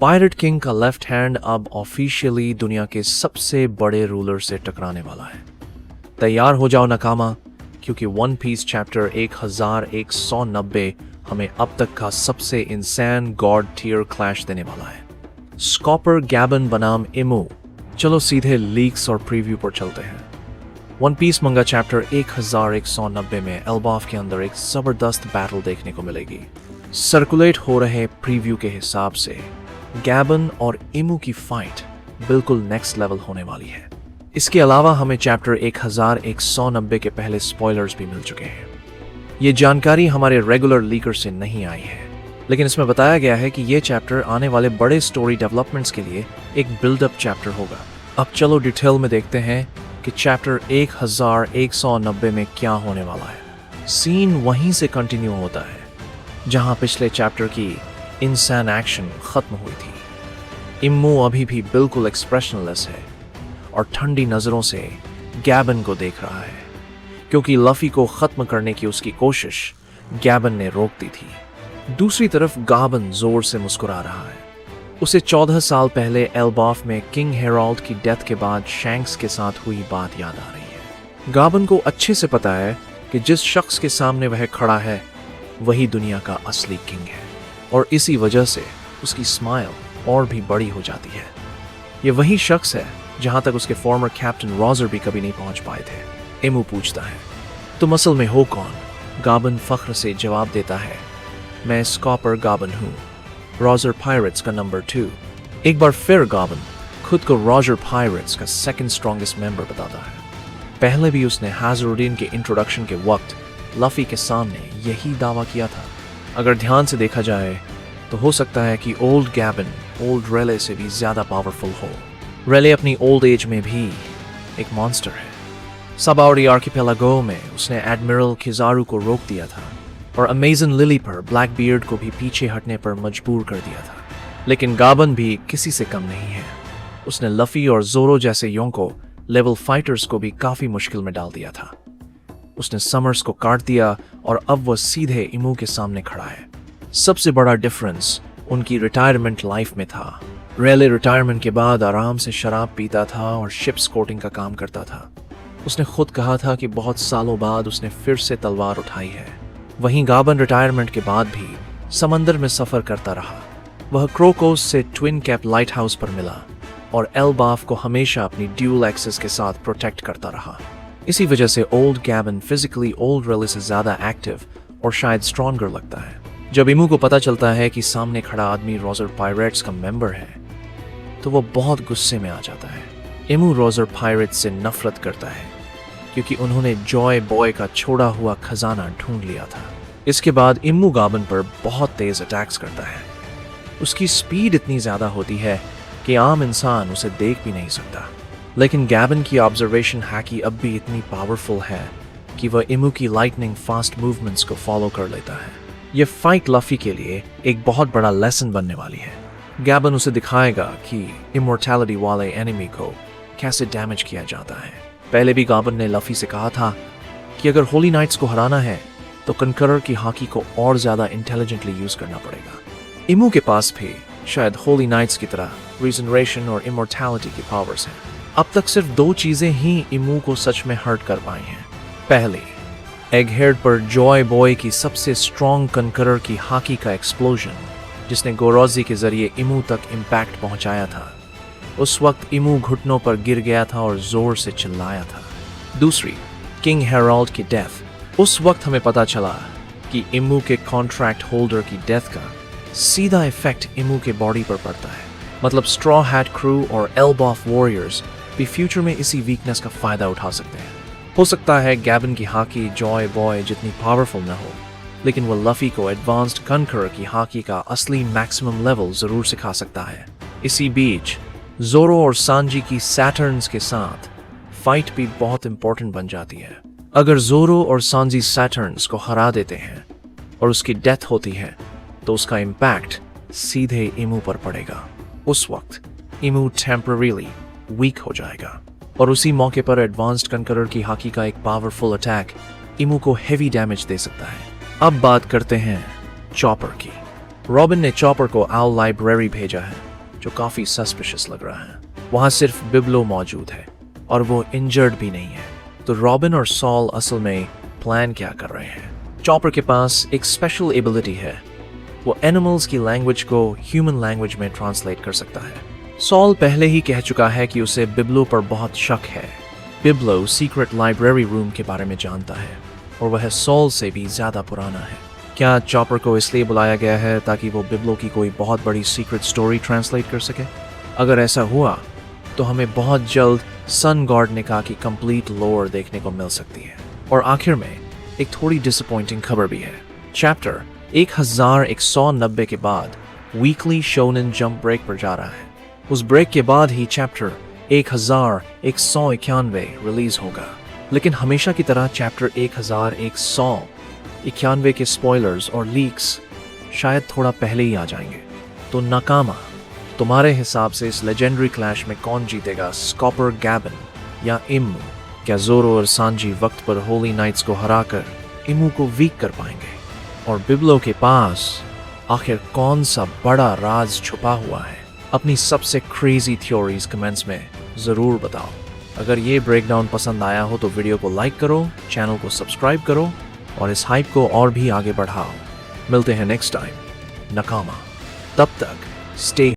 Pirate king का left hand अब officially दुनिया के सबसे बड़े रूलर से टकराने वाला है। तैयार हो जाओ नकामा, क्योंकि वन पीस चैप्टर 1190 हमें अब तक का सबसे इंसान गॉड टियर क्लैश देने वाला है। स्कॉपर गैबन बनाम इमू। चलो सीधे लीक्स और प्रीव्यू पर चलते हैं। वन पीस मंगा चैप्टर 1190 में एल्बाफ के अंदर एक जबरदस्त बैटल देखने को मिलेगी। सर्कुलेट हो रहे प्रीव्यू के हिसाब से गैबन और इमू की फाइट बिल्कुल नेक्स्ट लेवल होने वाली है। इसके अलावा हमें चैप्टर 1190 के पहले स्पॉयलर्स भी मिल चुके हैं। ये जानकारी हमारे रेगुलर लीकर से नहीं आई है, लेकिन इसमें बताया गया है कि ये चैप्टर आने वाले बड़े स्टोरी डेवलपमेंट्स के लिए एक बिल्डअप चैप्टर होगा। अब चलो डिटेल में देखते हैं कि चैप्टर 1190 में क्या होने वाला है। सीन वहीं से कंटिन्यू होता है जहां पिछले चैप्टर की इंसान एक्शन खत्म हुई थी। इम्मू अभी भी बिल्कुल एक्सप्रेशनलेस है और ठंडी नजरों से गैबन को देख रहा है, क्योंकि लफी को खत्म करने की उसकी कोशिश गैबन ने रोक दी थी। दूसरी तरफ गाबन जोर से मुस्कुरा रहा है। उसे 14 साल पहले एल्बाफ में किंग हेराल्ड की डेथ के बाद शैंक्स के साथ हुई बात याद आ रही है। गाबन को अच्छे से पता है कि जिस शख्स के सामने वह खड़ा है वही दुनिया का असली किंग है, और इसी वजह से उसकी स्माइल और भी बड़ी हो जाती है। ये वही शख्स है जहां तक उसके फॉर्मर कैप्टन रॉजर भी कभी नहीं पहुंच पाए थे। इमू पूछता है, तुम असल में हो कौन? गाबन फख्र से जवाब देता है, मैं स्कॉपर गाबन हूं, रॉजर पायरेट्स का नंबर 2। एक बार फिर गाबन खुद को रॉजर पायरेट्स का सेकंड स्ट्रॉन्गेस्ट मेंबर बताता है। पहले भी उसने हाजरुद्दीन के इंट्रोडक्शन के वक्त लफी के सामने यही दावा किया था। अगर ध्यान से देखा जाए तो हो सकता है कि ओल्ड गैबन ओल्ड रेले से भी ज्यादा पावरफुल हो। रेले अपनी ओल्ड एज में भी एक मॉन्स्टर है। सबाउरी आर्किपेलागो में उसने एडमिरल किजारू को रोक दिया था और अमेजन लिली पर ब्लैक बियर्ड को भी पीछे हटने पर मजबूर कर दिया था। लेकिन गाबन भी किसी से कम नहीं है। उसने लफी और जोरो जैसे योंको लेवल फाइटर्स को भी काफी मुश्किल में डाल दिया था। उसने समर्स को काट दिया और अब वह सीधे इमू के सामने खड़ा है। सबसे बड़ा डिफरेंस उनकी रिटायरमेंट लाइफ में था। रेले रिटायरमेंट के बाद आराम से शराब पीता था और शिप स्कोटिंग का काम करता था। उसने खुद कहा था कि बहुत सालों बाद उसने फिर से तलवार उठाई है। वहीं गाबन रिटायरमेंट के बाद भी समंदर में सफर करता रहा। वह क्रोकोस से ट्विन कैप लाइट हाउस पर मिला और एल्बाफ को हमेशा अपनी ड्यूल एक्सेस के साथ प्रोटेक्ट करता रहा। इसी वजह से ओल्ड गैबन फिजिकली ओल्ड रेले से ज्यादा एक्टिव और शायद स्ट्रॉन्गर लगता है। जब इमू को पता चलता है कि सामने खड़ा आदमी रॉजर पायरेट्स का मेंबर है तो वो बहुत गुस्से में आ जाता है। इमू रॉजर पायरेट्स से नफरत करता है क्योंकि उन्होंने जॉय बॉय का छोड़ा हुआ खजाना ढूंढ लिया था। इसके बाद इम्मू गाबन पर बहुत तेज अटैक्स करता है। उसकी स्पीड इतनी ज्यादा होती है कि आम इंसान उसे देख भी नहीं सकता। लेकिन गैबन की ऑब्जर्वेशन हैकी अब भी इतनी पावरफुल है कि वह इमू की लाइटनिंग फास्ट मूवमेंट्स को फॉलो कर लेता है। यह फाइट लफी के लिए एक बहुत बड़ा लेसन बनने वाली है। गैबन उसे दिखाएगा कि इमोर्टैलिटी वाले एनिमी को कैसे डैमेज किया जाता है। पहले भी गाबन ने लफी से कहा था कि अगर होली नाइट्स को हराना है तो कनकरर की हाकी को और ज्यादा इंटेलिजेंटली यूज करना पड़ेगा। इमू के पास भी शायद होली नाइट्स की तरह रीजनरेशन और इमोर्टैलिटी की पावर्स हैं। अब तक सिर्फ 2 चीजें ही इमू को सच में हर्ट कर पाई हैं। पहली, एगहेड पर जॉय बॉय की सबसे स्ट्रॉन्ग कनकरर की हाकी का एक्सप्लोजन, जिसने गोरोजी के जरिए इमू तक इम्पैक्ट पहुंचाया था। उस वक्त इमू घुटनों पर गिर गया था और जोर से चिल्लाया था। दूसरी, किंग हेराल्ड की डेथ। उस वक्त हमें पता चला कि इमू के कॉन्ट्रैक्ट होल्डर की डेथ का सीधा इफेक्ट इमू के बॉडी पर पड़ता है। मतलब स्ट्रॉ हैट क्रू और एल्बाफ वॉरियर्स भी फ्यूचर में इसी वीकनेस का फायदा उठा सकते हैं। हो सकता है गैबन की हाकी जॉय बॉय जितनी पावरफुल न हो, लेकिन वो लफी को एडवांस्ड कनकरर की हाकी का असली मैक्सिमम लेवल जरूर सिखा सकता है। इसी बीच जोरो और सांजी की सैटर्न्स के साथ फाइट भी बहुत इंपॉर्टेंट बन जाती है। अगर जोरो और सांजी सैटर्न्स को हरा देते हैं और उसकी डेथ होती है तो उसका इम्पैक्ट सीधे इमू पर पड़ेगा। उस वक्त इमू टेम्पररीली वीक हो जाएगा और उसी मौके पर एडवांस्ड कनकरर की हाकी का एक पावरफुल अटैक इमू को हेवी डैमेज दे सकता है। अब बात करते हैं चॉपर की। रॉबिन ने चॉपर को आउल लाइब्रेरी भेजा है जो काफी सस्पिशियस लग रहा है। वहां सिर्फ बिब्लो मौजूद है और वो इंजर्ड भी नहीं है। तो रॉबिन और सॉल असल में प्लान क्या कर रहे हैं? चॉपर के पास एक स्पेशल एबिलिटी है, वो एनिमल्स की लैंग्वेज को ह्यूमन लैंग्वेज में ट्रांसलेट कर सकता है। सॉल पहले ही कह चुका है कि उसे बिब्लो पर बहुत शक है। बिब्लो सीक्रेट लाइब्रेरी रूम के बारे में जानता है और वह सॉल से भी ज्यादा पुराना है। क्या चॉपर को इसलिए बुलाया गया है ताकि वो बिब्लो की कोई बहुत बड़ी सीक्रेट स्टोरी ट्रांसलेट कर सके? अगर ऐसा हुआ तो हमें बहुत जल्द सन गॉड निकाह की कंप्लीट लोर देखने को मिल सकती है। और आखिर में एक थोड़ी डिसअपॉइंटिंग खबर भी है। चैप्टर 1190 के बाद वीकली शोनेन जंप ब्रेक पर जा रहा है। उस ब्रेक के बाद ही चैप्टर 1191 रिलीज होगा। लेकिन हमेशा की तरह चैप्टर 1191 के स्पॉयलर्स और लीक्स शायद थोड़ा पहले ही आ जाएंगे। तो नाकामा, तुम्हारे हिसाब से इस लेजेंडरी क्लैश में कौन जीतेगा, स्कॉपर गैबन या इमू? क्या जोरो और सांजी वक्त पर होली नाइट्स को हराकर इमू को वीक कर पाएंगे? और बिब्लो के पास आखिर कौन सा बड़ा राज छुपा हुआ है? अपनी सबसे क्रेजी थ्योरीज कमेंट्स में जरूर बताओ। अगर ये ब्रेकडाउन पसंद आया हो तो वीडियो को लाइक करो, चैनल को सब्सक्राइब करो और इस हाइप को और भी आगे बढ़ाओ। मिलते हैं नेक्स्ट टाइम नाकामा। तब तक स्टे